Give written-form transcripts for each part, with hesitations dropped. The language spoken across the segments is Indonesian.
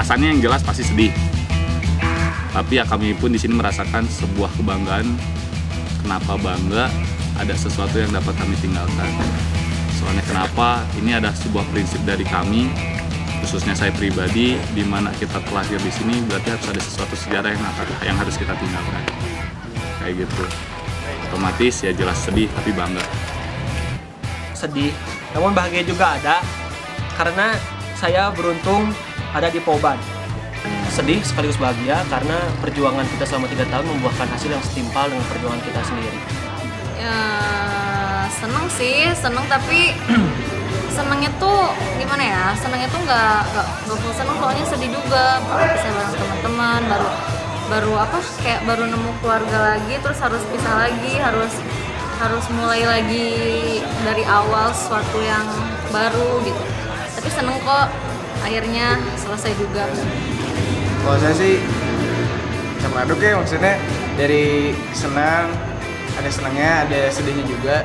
perasaannya yang jelas pasti sedih. Tapi ya kami pun di sini merasakan sebuah kebanggaan. Kenapa bangga? Ada sesuatu yang dapat kami tinggalkan. Soalnya kenapa? Ini ada sebuah prinsip dari kami, khususnya saya pribadi, di mana kita terlahir di sini berarti harus ada sesuatu sejarah yang harus kita tinggalkan. Kayak gitu. Otomatis ya jelas sedih tapi bangga. Sedih, namun bahagia juga ada karena saya beruntung ada di Polban. Sedih sekaligus bahagia karena perjuangan kita selama 3 tahun membuahkan hasil yang setimpal dengan perjuangan kita sendiri. Ya, seneng sih, seneng tapi senengnya tuh gimana ya? Senengnya tuh nggak full seneng, soalnya sedih juga. Bisa bareng teman-teman, baru nemu keluarga lagi, terus harus pisah lagi, harus mulai lagi dari awal sesuatu yang baru gitu. Tapi seneng kok, akhirnya selesai juga. Kalau saya sih campur aduk ya, maksudnya dari senang, ada senangnya, ada sedihnya juga.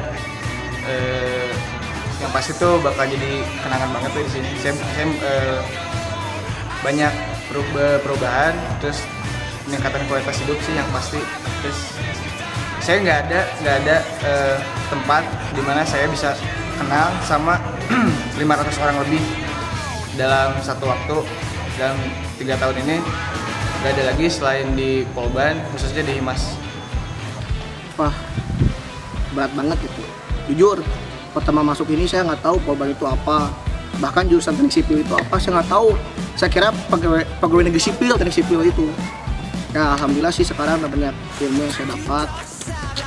Yang pasti tuh bakal jadi kenangan banget tuh di sini. Saya banyak perubahan, terus peningkatan kualitas hidup sih yang pasti. Terus saya nggak ada tempat di mana saya bisa kenal sama 500 orang lebih dalam satu waktu. Dalam 3 tahun ini nggak ada lagi selain di Polban, khususnya di Himas. Wah, berat banget itu. Jujur, pertama masuk ini saya nggak tahu Polban itu apa. Bahkan jurusan teknik sipil itu apa, saya nggak tahu. Saya kira pegawai negeri sipil, teknik sipil itu. Ya alhamdulillah sih sekarang banyak ilmu yang saya dapat,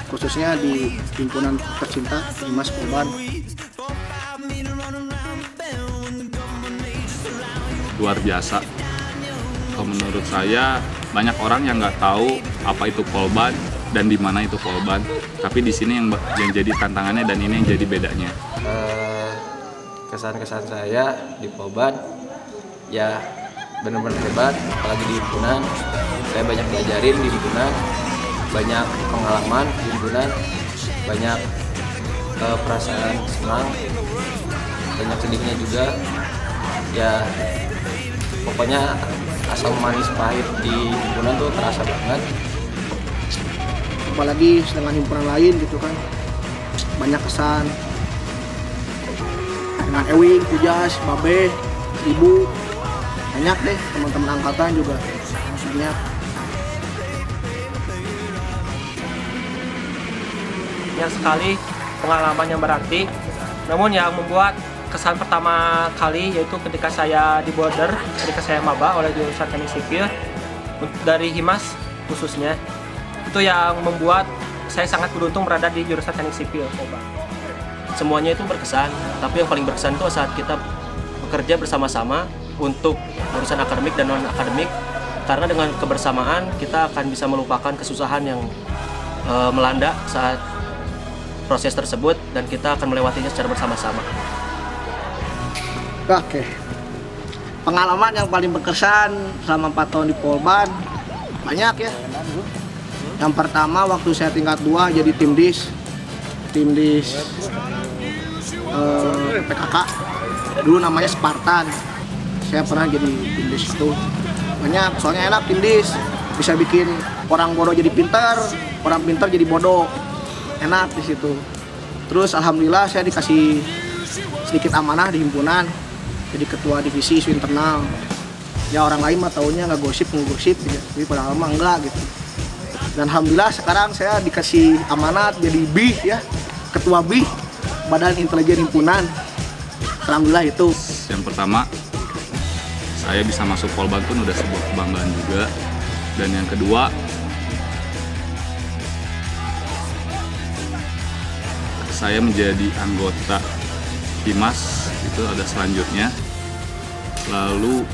khususnya di himpunan tercinta Himas Polban. Luar biasa. Kalau menurut saya banyak orang yang nggak tahu apa itu Polban dan di mana itu Polban. Tapi di sini yang jadi tantangannya dan ini yang jadi bedanya. Kesan-kesan saya di Polban ya benar-benar hebat, apalagi di himpunan. Saya banyak diajarin di himpunan, banyak pengalaman di himpunan, banyak perasaan senang, banyak sedihnya juga. Ya pokoknya asam manis pahit di himpunan tuh terasa banget. Apalagi dengan himpunan lain gitu kan, banyak kesan dengan Ewing, Pujas, Babe, Ibu, banyak deh teman-teman angkatan juga banyak. Banyak sekali pengalaman yang berarti, namun yang membuat kesan pertama kali yaitu ketika saya di border, ketika saya maba oleh jurusan teknik sipil dari Himas khususnya, itu yang membuat saya sangat beruntung berada di jurusan teknik sipil. Semuanya itu berkesan, tapi yang paling berkesan itu saat kita bekerja bersama-sama untuk urusan akademik dan non akademik, karena dengan kebersamaan kita akan bisa melupakan kesusahan yang melanda saat proses tersebut dan kita akan melewatinya secara bersama-sama. Oke, pengalaman yang paling berkesan selama 4 tahun di Polban banyak ya. Yang pertama waktu saya tingkat 2 jadi tim dis PKK, dulu namanya Spartan. Saya pernah jadi tim dis itu. Banyak, soalnya enak tim dis, bisa bikin orang bodoh jadi pintar, orang pintar jadi bodoh. Enak di situ. Terus alhamdulillah saya dikasih sedikit amanah di himpunan, jadi ketua divisi isu internal. Ya orang lain mah taunya nggak gosip gitu, tapi padahal mah enggak gitu. Dan alhamdulillah sekarang saya dikasih amanat jadi BIH ya, ketua BIH, Badan Intelijen Himpunan. Alhamdulillah itu. Yang pertama, saya bisa masuk Polban pun udah sebuah kebanggaan juga. Dan yang kedua, saya menjadi anggota Himas, itu ada selanjutnya. Lalu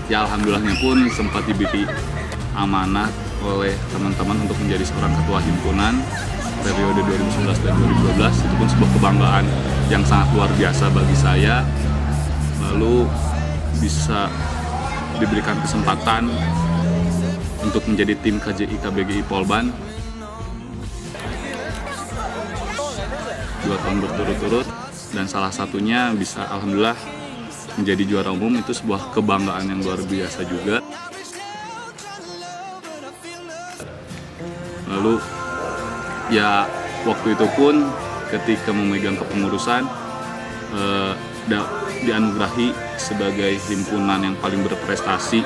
ya alhamdulillahnya pun sempat diberi amanah oleh teman-teman untuk menjadi seorang ketua himpunan periode 2011 dan 2012. Itu pun sebuah kebanggaan yang sangat luar biasa bagi saya. Lalu bisa diberikan kesempatan untuk menjadi tim KJI KBGI Polban 2 tahun berturut-turut, dan salah satunya bisa alhamdulillah menjadi juara umum itu sebuah kebanggaan yang luar biasa juga. Lalu ya waktu itu pun ketika memegang kepengurusan dianugerahi sebagai himpunan yang paling berprestasi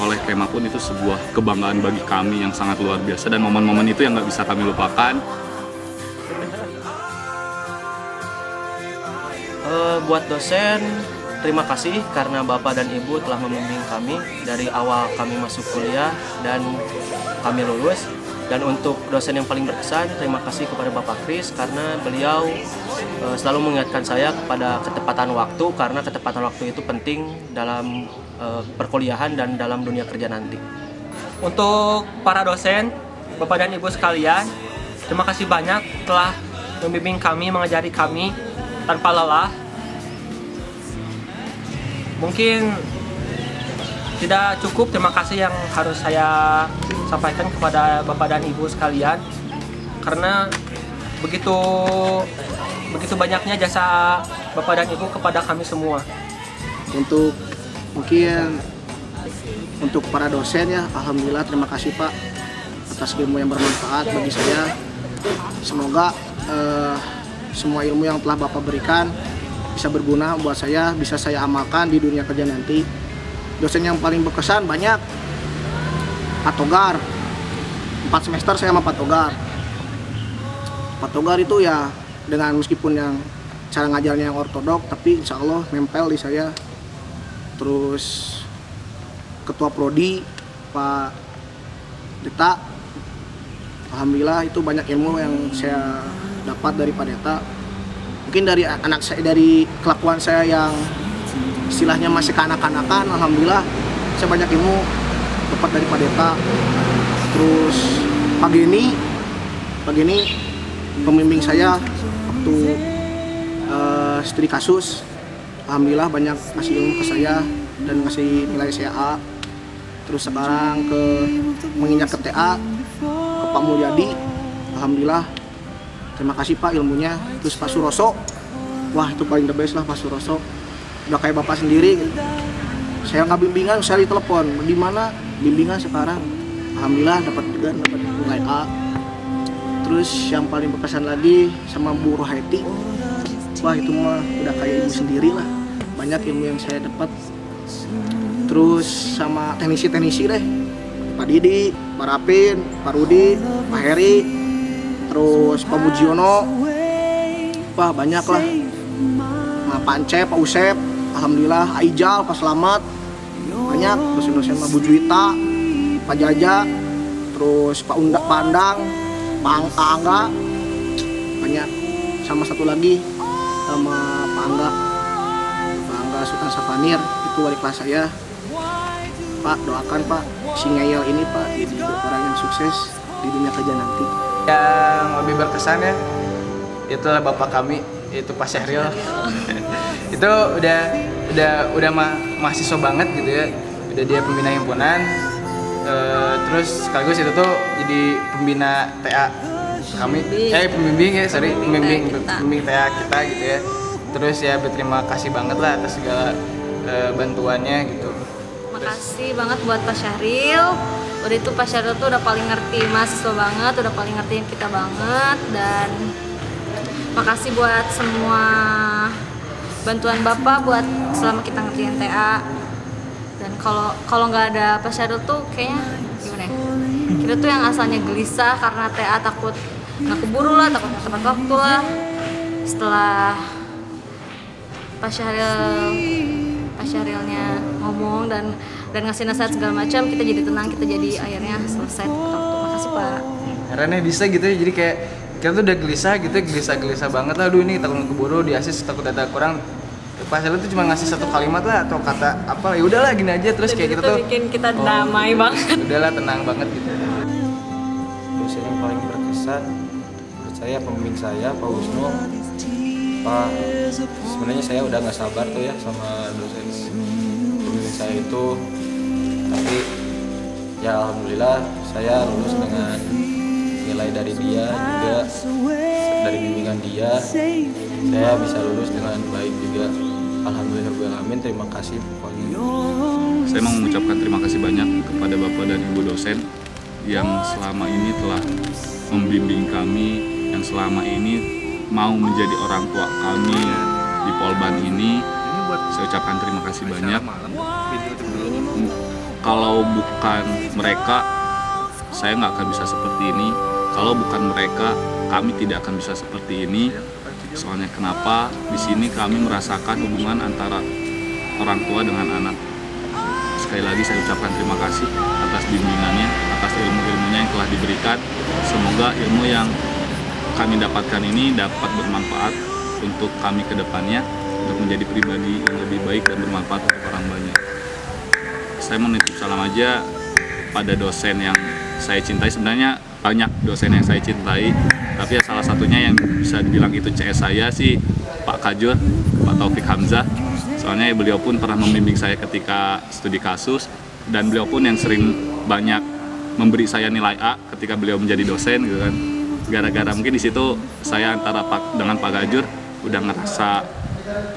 oleh Kema pun itu sebuah kebanggaan bagi kami yang sangat luar biasa, dan momen-momen itu yang nggak bisa kami lupakan. Buat dosen, terima kasih karena Bapak dan Ibu telah membimbing kami dari awal kami masuk kuliah dan kami lulus. Dan untuk dosen yang paling berkesan, terima kasih kepada Bapak Kris karena beliau selalu mengingatkan saya kepada ketepatan waktu, karena ketepatan waktu itu penting dalam perkuliahan dan dalam dunia kerja nanti. Untuk para dosen, Bapak dan Ibu sekalian, terima kasih banyak telah membimbing kami, mengajari kami tanpa lelah. Mungkin tidak cukup terima kasih yang harus saya sampaikan kepada Bapak dan Ibu sekalian, karena begitu banyaknya jasa Bapak dan Ibu kepada kami semua. Untuk para dosen ya, alhamdulillah terima kasih Pak atas ilmu yang bermanfaat bagi saya. Semoga semua ilmu yang telah Bapak berikan bisa berguna buat saya, bisa saya amalkan di dunia kerja nanti. Dosen yang paling berkesan banyak. Pak Togar, 4 semester saya sama Pak Togar. Pak Togar itu ya dengan meskipun yang cara ngajarnya yang ortodok, tapi insya Allah nempel di saya. Terus Ketua Prodi Pak Deta, alhamdulillah itu banyak ilmu yang saya dapat dari Pak Deta. Mungkin dari anak saya, dari kelakuan saya yang istilahnya masih kanak-kanakan, alhamdulillah saya banyak ilmu dapat dari Pak Deta. Terus Pak Geni pembimbing saya waktu studi kasus, alhamdulillah banyak ngasih ilmu ke saya dan ngasih nilai saya A. Terus sekarang menginjak ke TA ke Pak Mulyadi, alhamdulillah terima kasih Pak ilmunya. Terus Pak Suroso, wah itu paling the best lah Pak Suroso, udah kayak bapak sendiri. Saya nggak bimbingan, saya ditelepon, di mana bimbingan sekarang, alhamdulillah dapat nilai A. Terus yang paling berkesan lagi sama Bu Rohaiti, wah itu mah udah kayak ibu sendiri lah, banyak ilmu yang saya dapat. Terus sama teknisi deh, Pak Didi, Pak Rapin, Pak Rudi, Pak Heri, terus Pak Mujiono, wah banyak lah. Pak Ance, Pak Usep, alhamdulillah, Aijal, Pak Slamet, banyak dosen-dosen, Pak Bu Juwita, Pak Jaja, terus Pak Andang, Pak Angga, banyak. Sama satu lagi sama Pak Angga Sultan Safanir, itu wali kelas saya. Pak, doakan Pak si Ngeyel ini Pak jadi orang yang sukses di dunia kerja nanti. Yang lebih berkesan ya, itulah bapak kami, yaitu Pak Syahril. Itu udah mahasiswa banget gitu ya, udah dia pembina himpunan, terus sekaligus itu tuh jadi pembina TA kami, pembimbing TA kita gitu ya. Terus ya berterima kasih banget lah atas segala bantuannya gitu. Makasih banget buat Pak Syahril. Udah itu Pak Syahril tuh udah paling ngerti mahasiswa banget, udah paling ngertiin kita banget. Dan makasih buat semua bantuan Bapak buat selama kita ngertiin TA. Dan kalau nggak ada Pak Syahril tuh kayaknya gimana ya? Kita tuh yang asalnya gelisah karena TA takut nggak keburu lah, takut nggak tepat waktu lah. Setelah Pak Syarilnya ngomong dan ngasih nasihat segala macam, kita jadi tenang, kita jadi akhirnya selesai tepat waktu. Makasih Pak. Karena bisa gitu ya, jadi kayak kita tuh udah gelisah gitu, gelisah banget lah. Aduh ini takut keburu di asis, takut data kurang. Pak Syahril tuh cuma ngasih satu kalimat lah atau kata apa, ya udahlah gini aja, terus kayak kita tuh bikin kita damai banget. Udahlah tenang banget gitu. Dosen yang paling berkesan menurut saya pembimbing saya Pak Wisnu. Pak, sebenarnya saya udah nggak sabar tuh ya sama dosen pembimbing saya itu, tapi ya alhamdulillah saya lulus dengan nilai dari dia juga, dari bimbingan dia saya bisa lulus dengan baik juga. Alhamdulillahirobbilalamin, terima kasih pokoknya. Saya mau mengucapkan terima kasih banyak kepada Bapak dan Ibu dosen yang selama ini telah membimbing kami, yang selama ini mau menjadi orang tua kami di Polban ini. Saya ucapkan terima kasih banyak. Kalau bukan mereka, saya nggak akan bisa seperti ini. Kalau bukan mereka, kami tidak akan bisa seperti ini. Soalnya kenapa? Di sini kami merasakan hubungan antara orang tua dengan anak. Sekali lagi saya ucapkan terima kasih atas bimbingannya, atas ilmu-ilmunya yang telah diberikan. Semoga ilmu yang kami dapatkan ini dapat bermanfaat untuk kami ke depannya, untuk menjadi pribadi yang lebih baik dan bermanfaat untuk orang banyak. Saya mau nitip salam aja pada dosen yang saya cintai. Sebenarnya banyak dosen yang saya cintai, tapi ya salah satunya yang bisa dibilang itu CS saya sih Pak Kajur, Pak Taufik Hamzah. Soalnya beliau pun pernah membimbing saya ketika studi kasus, dan beliau pun yang sering banyak memberi saya nilai A ketika beliau menjadi dosen gitu kan. Gara-gara mungkin di situ saya antara dengan Pak Kajur udah ngerasa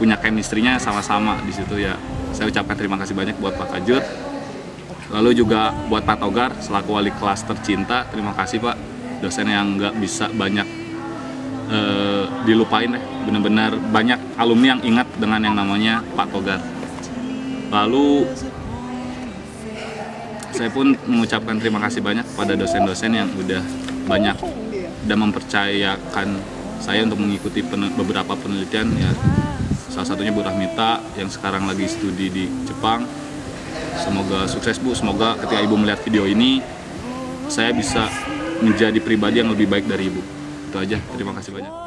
punya chemistry-nya sama-sama di situ ya. Saya ucapkan terima kasih banyak buat Pak Kajur. Lalu juga buat Pak Togar selaku wali kelas tercinta, terima kasih Pak, dosen yang nggak bisa banyak dilupain deh, benar-benar banyak alumni yang ingat dengan yang namanya Pak Togar. Lalu saya pun mengucapkan terima kasih banyak pada dosen-dosen yang udah mempercayakan saya untuk mengikuti beberapa penelitian ya. Salah satunya Bu Rahmita yang sekarang lagi studi di Jepang. Semoga sukses Bu, semoga ketika Ibu melihat video ini saya bisa menjadi pribadi yang lebih baik dari Ibu. Itu aja, terima kasih banyak.